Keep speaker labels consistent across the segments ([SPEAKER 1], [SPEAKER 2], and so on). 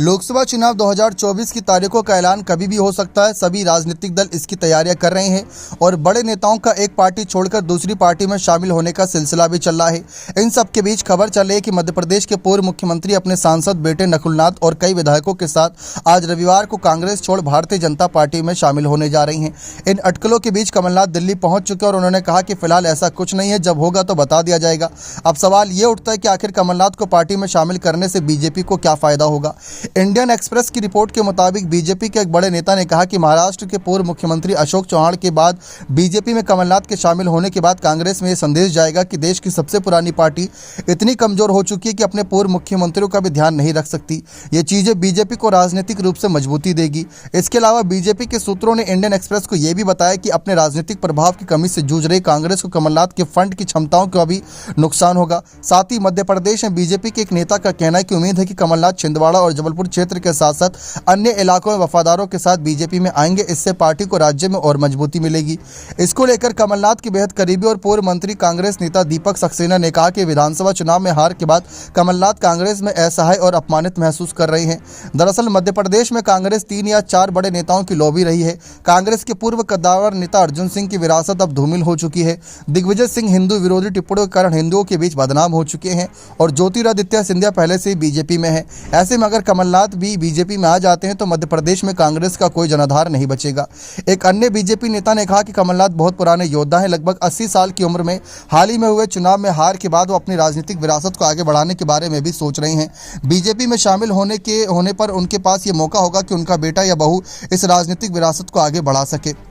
[SPEAKER 1] लोकसभा चुनाव 2024 की तारीखों का ऐलान कभी भी हो सकता है। सभी राजनीतिक दल इसकी तैयारियां कर रहे हैं और बड़े नेताओं का एक पार्टी छोड़कर दूसरी पार्टी में शामिल होने का सिलसिला भी चल रहा है। इन सब के बीच खबर चल रही है कि मध्य प्रदेश के पूर्व मुख्यमंत्री अपने सांसद बेटे नकुलनाथ और कई विधायकों के साथ आज रविवार को कांग्रेस छोड़ भारतीय जनता पार्टी में शामिल होने जा रही हैं। इन अटकलों के बीच कमलनाथ दिल्ली पहुंच चुके और उन्होंने कहा कि फिलहाल ऐसा कुछ नहीं है, जब होगा तो बता दिया जाएगा। अब सवाल ये उठता है कि आखिर कमलनाथ को पार्टी में शामिल करने से बीजेपी को क्या फायदा होगा। इंडियन एक्सप्रेस की रिपोर्ट के मुताबिक बीजेपी के एक बड़े नेता ने कहा कि महाराष्ट्र के पूर्व मुख्यमंत्री अशोक चौहान के बाद बीजेपी में कमलनाथ के शामिल होने के बाद कांग्रेस में यह संदेश जाएगा कि देश की सबसे पुरानी पार्टी इतनी कमजोर हो चुकी है कि अपने पूर्व मुख्यमंत्रियों का भी ध्यान नहीं रख सकती। ये चीजें बीजेपी को राजनीतिक रूप से मजबूती देगी। इसके अलावा बीजेपी के सूत्रों ने इंडियन एक्सप्रेस को यह भी बताया कि अपने राजनीतिक प्रभाव की कमी से जूझ रही कांग्रेस को कमलनाथ के फंड की क्षमताओं का भी नुकसान होगा। साथ ही मध्य प्रदेश में बीजेपी के एक नेता का कहना है कि उम्मीद है कि कमलनाथ छिंदवाड़ा और जबलपुर क्षेत्र के साथ साथ अन्य इलाकों में वफादारों के साथ बीजेपी में आएंगे। इससे पार्टी को राज्य में और मजबूती मिलेगी। इसको लेकर कमलनाथ के बेहद करीबी और पूर्व मंत्री कांग्रेस नेता दीपक सक्सेना ने कहा कि विधानसभा चुनाव में हार के बाद कमलनाथ कांग्रेस में असहाय और अपमानित महसूस कर रहे हैं। दरअसल मध्य प्रदेश में कांग्रेस 3 या 4 बड़े नेताओं की लॉबी रही है। कांग्रेस के पूर्व कद्दावर नेता अर्जुन सिंह की विरासत अब धूमिल हो चुकी है। दिग्विजय सिंह हिंदू विरोधी टिप्पणियों के कारण हिंदुओं के बीच बदनाम हो चुके हैं और ज्योतिरादित्य सिंधिया पहले से ही बीजेपी में है। ऐसे में अगर कमलनाथ भी बीजेपी में आ जाते हैं तो मध्य प्रदेश में कांग्रेस का कोई जनाधार नहीं बचेगा। एक अन्य बीजेपी नेता ने कहा कि कमलनाथ बहुत पुराने योद्धा हैं। लगभग 80 साल की उम्र में हाल ही में हुए चुनाव में हार के बाद वो अपनी राजनीतिक विरासत को आगे बढ़ाने के बारे में भी सोच रहे हैं। बीजेपी में शामिल होने पर उनके पास ये मौका होगा कि उनका बेटा या बहू इस राजनीतिक विरासत को आगे बढ़ा सके।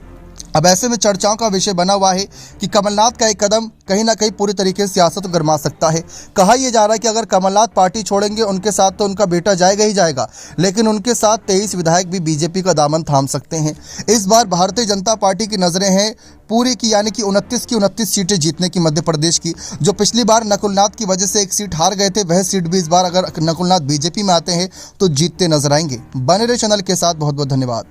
[SPEAKER 1] अब ऐसे में चर्चाओं का विषय बना हुआ है कि कमलनाथ का एक कदम कहीं ना कहीं पूरी तरीके से सियासत गरमा सकता है। कहा यह जा रहा है कि अगर कमलनाथ पार्टी छोड़ेंगे उनके साथ तो उनका बेटा जाएगा ही जाएगा, लेकिन उनके साथ 23 विधायक भी बीजेपी का दामन थाम सकते हैं। इस बार भारतीय जनता पार्टी की नजरें हैं पूरी की, यानी कि 29 की 29 सीटें जीतने की मध्य प्रदेश की। जो पिछली बार नकुलनाथ की वजह से एक सीट हार गए थे, वह सीट भी इस बार अगर नकुलनाथ बीजेपी में आते हैं तो जीतते नजर आएंगे। बने रहे चैनल के साथ। बहुत बहुत धन्यवाद।